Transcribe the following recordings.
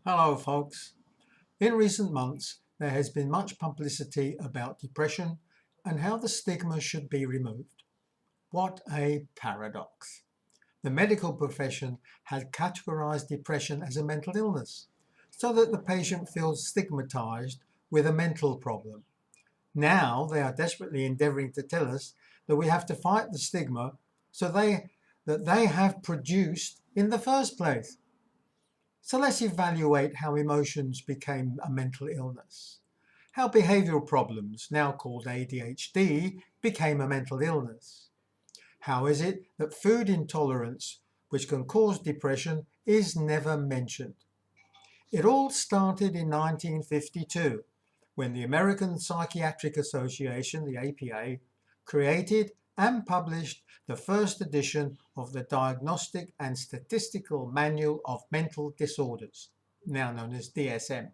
Hello folks. In recent months there has been much publicity about depression and how the stigma should be removed. What a paradox. The medical profession had categorized depression as a mental illness so that the patient feels stigmatized with a mental problem. Now they are desperately endeavoring to tell us that we have to fight the stigma that they have produced in the first place. So let's evaluate how emotions became a mental illness, how behavioural problems, now called ADHD, became a mental illness. How is it that food intolerance, which can cause depression, is never mentioned? It all started in 1952, when the American Psychiatric Association, the APA, created and published the first edition of the Diagnostic and Statistical Manual of Mental Disorders, now known as DSM,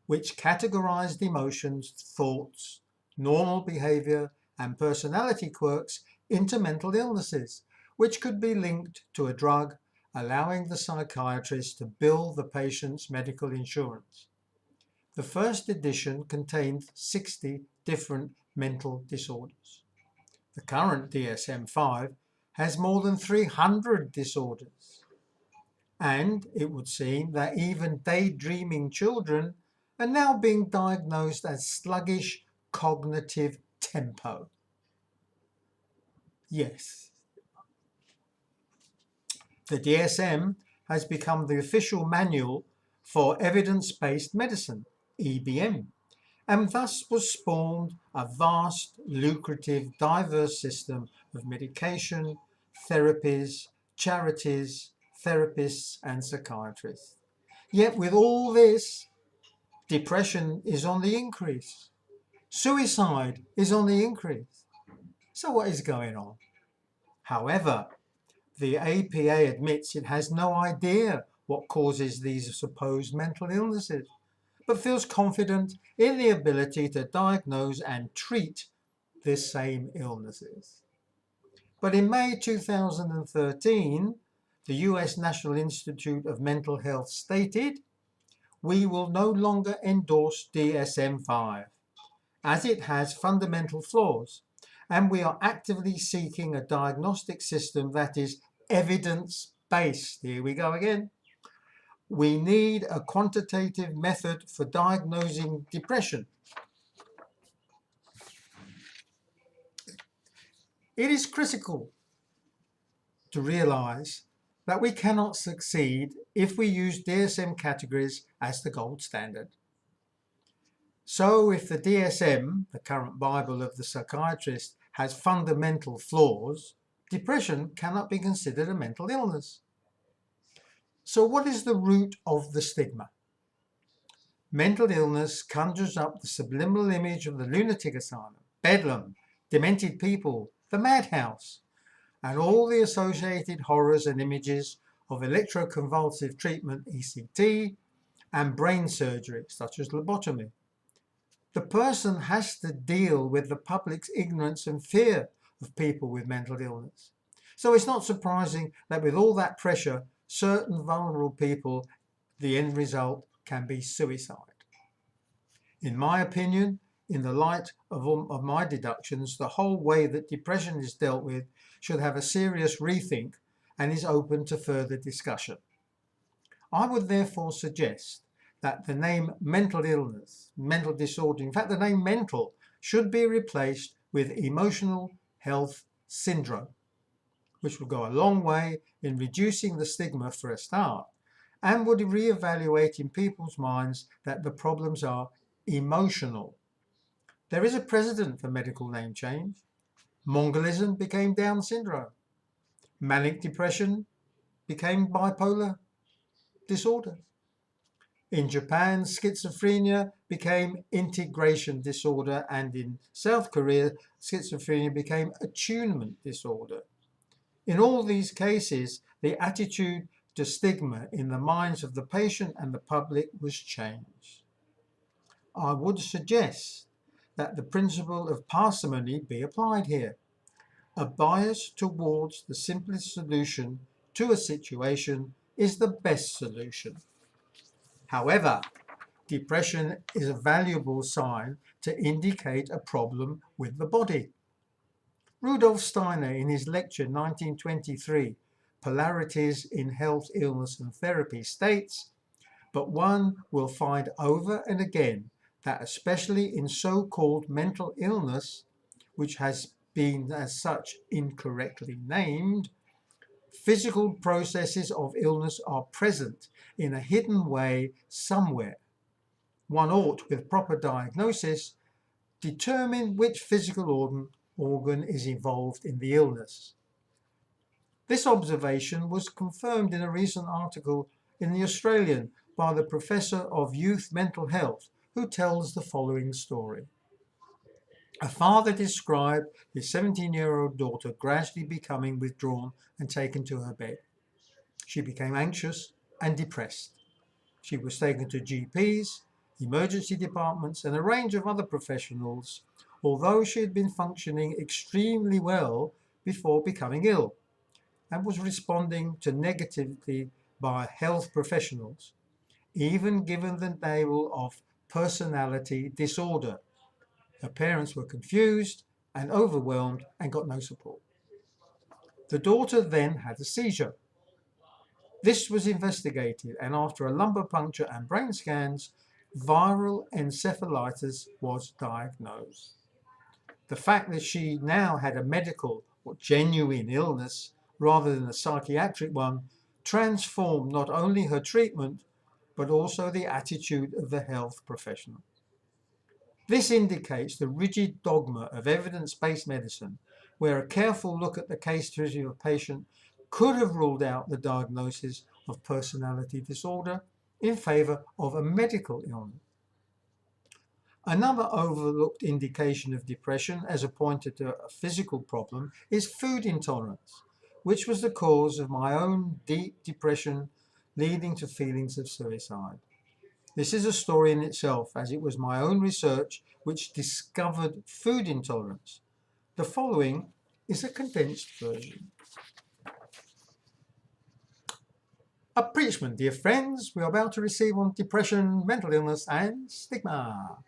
which categorized emotions, thoughts, normal behavior, and personality quirks into mental illnesses, which could be linked to a drug, allowing the psychiatrist to bill the patient's medical insurance. The first edition contained 60 different mental disorders. The current DSM-5 has more than 300 disorders. And it would seem that even daydreaming children are now being diagnosed as sluggish cognitive tempo. Yes, the DSM has become the official manual for evidence-based medicine, EBM, and thus was spawned a vast, lucrative, diverse system of medication, therapies, charities, therapists, and psychiatrists. Yet with all this, depression is on the increase. Suicide is on the increase. So what is going on? However, the APA admits it has no idea what causes these supposed mental illnesses, but feels confident in the ability to diagnose and treat the same illnesses. But in May 2013, the US National Institute of Mental Health stated, "We will no longer endorse DSM-5, as it has fundamental flaws, and we are actively seeking a diagnostic system that is evidence-based." Here we go again. We need a quantitative method for diagnosing depression. It is critical to realize that we cannot succeed if we use DSM categories as the gold standard. So if the DSM, the current Bible of the psychiatrist, has fundamental flaws, depression cannot be considered a mental illness. So what is the root of the stigma? Mental illness conjures up the subliminal image of the lunatic asylum, bedlam, demented people, the madhouse, and all the associated horrors and images of electroconvulsive treatment, ECT, and brain surgery, such as lobotomy. The person has to deal with the public's ignorance and fear of people with mental illness. So it's not surprising that with all that pressure, certain vulnerable people, the end result can be suicide. In my opinion, in the light of my deductions, the whole way that depression is dealt with should have a serious rethink and is open to further discussion. I would therefore suggest that the name mental illness, mental disorder, in fact the name mental, should be replaced with emotional health syndrome, which will go a long way in reducing the stigma for a start, and would re-evaluate in people's minds that the problems are emotional. There is a precedent for medical name change. Mongolism became Down syndrome. Manic depression became bipolar disorder. In Japan, schizophrenia became integration disorder, and in South Korea, schizophrenia became attunement disorder. In all these cases, the attitude to stigma in the minds of the patient and the public was changed. I would suggest that the principle of parsimony be applied here. A bias towards the simplest solution to a situation is the best solution. However, depression is a valuable sign to indicate a problem with the body. Rudolf Steiner, in his lecture 1923, Polarities in Health, Illness and Therapy, states, but one will find over and again that especially in so-called mental illness, which has been as such incorrectly named, physical processes of illness are present in a hidden way somewhere. One ought, with proper diagnosis, determine which physical organ is involved in the illness. This observation was confirmed in a recent article in The Australian by the Professor of Youth Mental Health, who tells the following story. A father described his 17-year-old daughter gradually becoming withdrawn and taken to her bed. She became anxious and depressed. She was taken to GPs, emergency departments, and a range of other professionals, although she had been functioning extremely well before becoming ill and was responding to negativity by health professionals, even given the label of personality disorder. Her parents were confused and overwhelmed and got no support. The daughter then had a seizure. This was investigated, and after a lumbar puncture and brain scans, viral encephalitis was diagnosed. The fact that she now had a medical or genuine illness rather than a psychiatric one transformed not only her treatment but also the attitude of the health professional. This indicates the rigid dogma of evidence-based medicine, where a careful look at the case history of a patient could have ruled out the diagnosis of personality disorder in favour of a medical illness. Another overlooked indication of depression as a pointer to a physical problem is food intolerance, which was the cause of my own deep depression leading to feelings of suicide. This is a story in itself, as it was my own research which discovered food intolerance. The following is a condensed version. A preachment, dear friends, we are about to receive on depression, mental illness and stigma.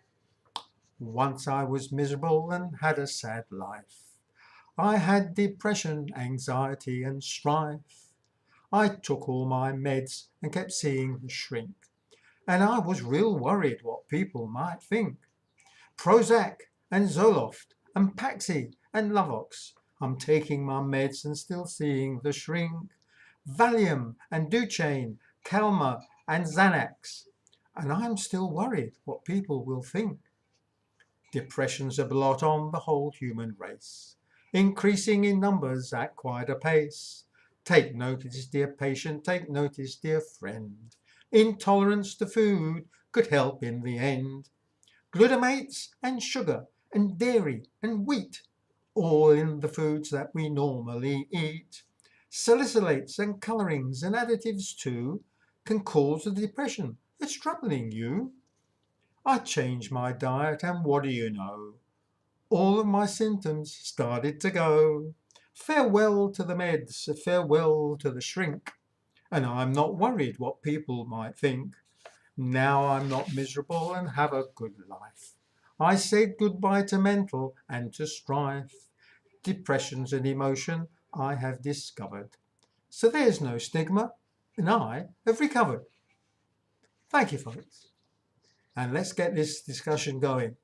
Once I was miserable and had a sad life. I had depression, anxiety and strife. I took all my meds and kept seeing the shrink. And I was real worried what people might think. Prozac and Zoloft and Paxi and Luvox. I'm taking my meds and still seeing the shrink. Valium and Duchaine, Calma and Xanax. And I'm still worried what people will think. Depression's a blot on the whole human race, increasing in numbers at quite a pace. Take notice, dear patient, take notice, dear friend. Intolerance to food could help in the end. Glutamates and sugar and dairy and wheat, all in the foods that we normally eat. Salicylates and colorings and additives too can cause the depression that's troubling you. I changed my diet and what do you know? All of my symptoms started to go. Farewell to the meds, farewell to the shrink. And I'm not worried what people might think. Now I'm not miserable and have a good life. I said goodbye to mental and to strife. Depression's an emotion I have discovered. So there's no stigma, and I have recovered. Thank you, folks. And let's get this discussion going.